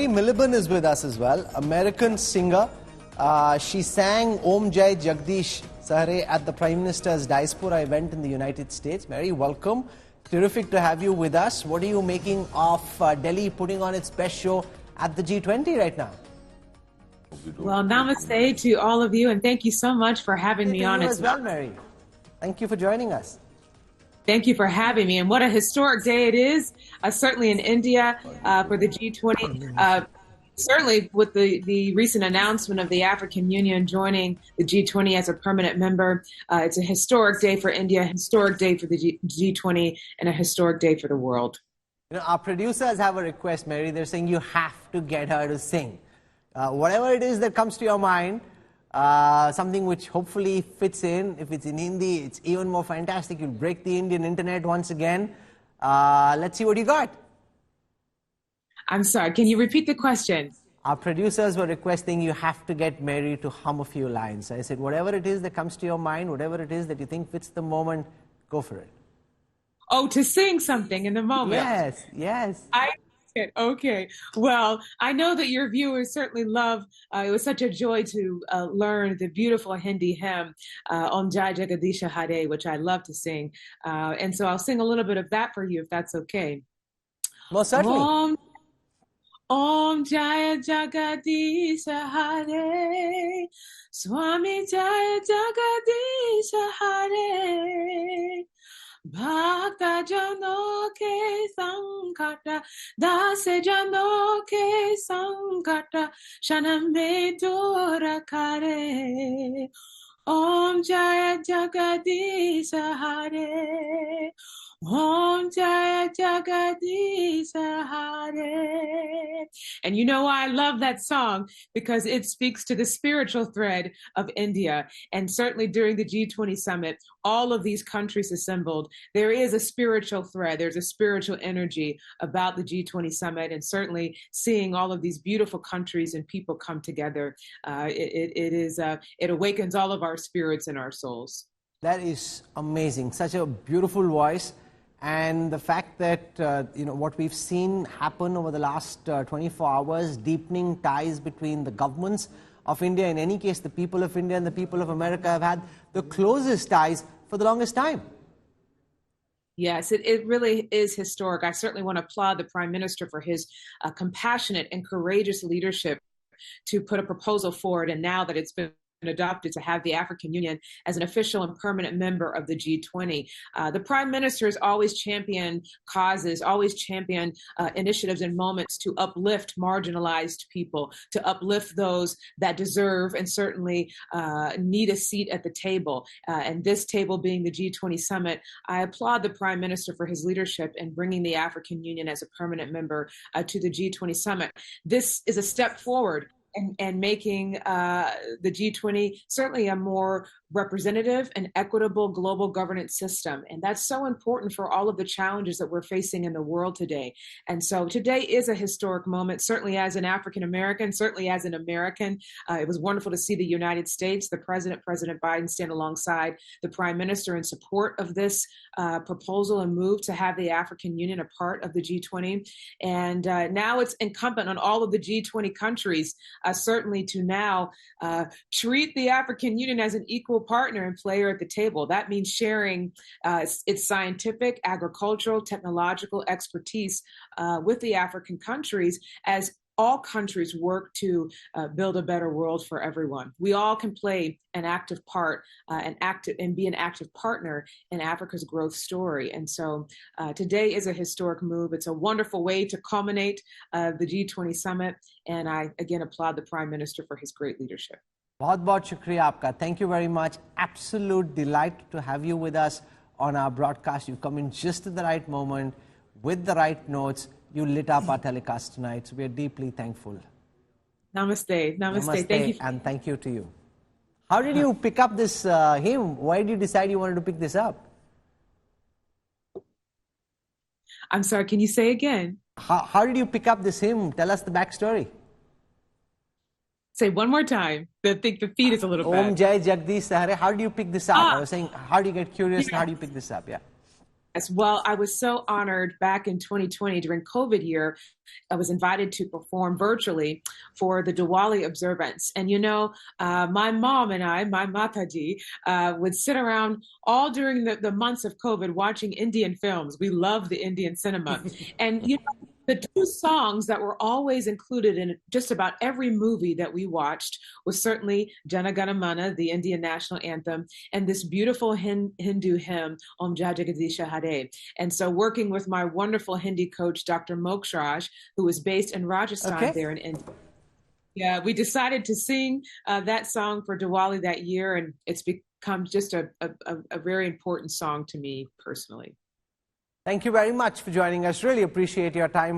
Mary Miliband is with us as well, American singer. She sang Om Jai Jagdish Sahare at the Prime Minister's diaspora event in the United States. Mary, welcome. Terrific to have you with us. What are you making of Delhi putting on its best show at the G20 right now? Well, namaste to all of you, and thank you so much for having me on as well, Mary. Thank you for joining us. Thank you for having me, and what a historic day it is, certainly in India for the G20. Certainly with the recent announcement of the African Union joining the G20 as a permanent member. It's a historic day for India, a historic day for the G20, and a historic day for the world. You know, our producers have a request, Mary. They're saying you have to get her to sing. Whatever it is that comes to your mind, something which hopefully fits in. If it's in Hindi, it's even more fantastic. You'll break the Indian internet once again. Let's see what you got. I'm sorry, can you repeat the question? Our producers were requesting you have to get Mary to hum a few lines. I said, whatever it is that comes to your mind, whatever it is that you think fits the moment, go for it. Oh, to sing something in the moment? Yes, yes. Okay. Well, I know that your viewers certainly love, it was such a joy to learn the beautiful Hindi hymn, Om Jai Jagadish Hare, which I love to sing. And so I'll sing a little bit of that for you, if that's okay. Most certainly. Om Jaya Jagadish Hare, Swami Jaya Jagadish Hare, Bhakta Jano ke Sankata, Dase Jano ke Sankata, Shaname Dora Kare, Om Jaya Jagadish Hare, Om Jaya Jagadish Hare. And you know why I love that song? Because it speaks to the spiritual thread of India. And certainly during the G20 summit, all of these countries assembled, there is a spiritual thread. There's a spiritual energy about the G20 summit, and certainly seeing all of these beautiful countries and people come together, it awakens all of our spirits and our souls. That is amazing. Such a beautiful voice. And the fact that, you know, what we've seen happen over the last 24 hours, deepening ties between the governments of India, in any case, the people of India and the people of America have had the closest ties for the longest time. Yes, it really is historic. I certainly want to applaud the Prime Minister for his compassionate and courageous leadership to put a proposal forward. And now that it's been adopted, to have the African Union as an official and permanent member of the G20. The Prime Minister has always championed causes, always championed initiatives and moments to uplift marginalized people, to uplift those that deserve and certainly need a seat at the table. And this table being the G20 summit, I applaud the Prime Minister for his leadership in bringing the African Union as a permanent member to the G20 summit. This is a step forward and making the G20 certainly a more representative and equitable global governance system. And that's so important for all of the challenges that we're facing in the world today. And so today is a historic moment, certainly as an African American, certainly as an American. It was wonderful to see the United States, the President Biden, stand alongside the Prime Minister in support of this proposal and move to have the African Union a part of the G20. And now it's incumbent on all of the G20 countries certainly to now treat the African Union as an equal partner and player at the table. That means sharing its scientific, agricultural, technological expertise with the African countries as all countries work to build a better world for everyone. We all can play an active part and be an active partner in Africa's growth story. And so today is a historic move. It's a wonderful way to culminate the G20 summit. And I, again, applaud the Prime Minister for his great leadership. बहुत-बहुत शुक्रिया आपका. Thank you very much. Absolute delight to have you with us on our broadcast. You've come in just at the right moment with the right notes. You lit up our telecast tonight, so we are deeply thankful. Namaste. Namaste. Thank you. And thank you to you. How did you pick up this hymn? Why did you decide you wanted to pick this up? I'm sorry, can you say again? How did you pick up this hymn? Tell us the backstory. Say one more time. I think the feed is a little bad. Om Jai Jagdish Hare. How do you pick this up? I was saying, how do you get curious and how do you pick this up? Yeah. Yes, well, I was so honored back in 2020 during COVID year. I was invited to perform virtually for the Diwali observance. And my mom and I, my Mataji, would sit around all during the months of COVID watching Indian films. We love the Indian cinema. And the two songs that were always included in just about every movie that we watched was certainly Jana Gana Mana, the Indian national anthem, and this beautiful Hindu hymn, Om Jai Jagadisha Hare. And so working with my wonderful Hindi coach, Dr. Mokshraj, who was based in Rajasthan there in India. Yeah, we decided to sing that song for Diwali that year, and it's become just a very important song to me personally. Thank you very much for joining us. Really appreciate your time.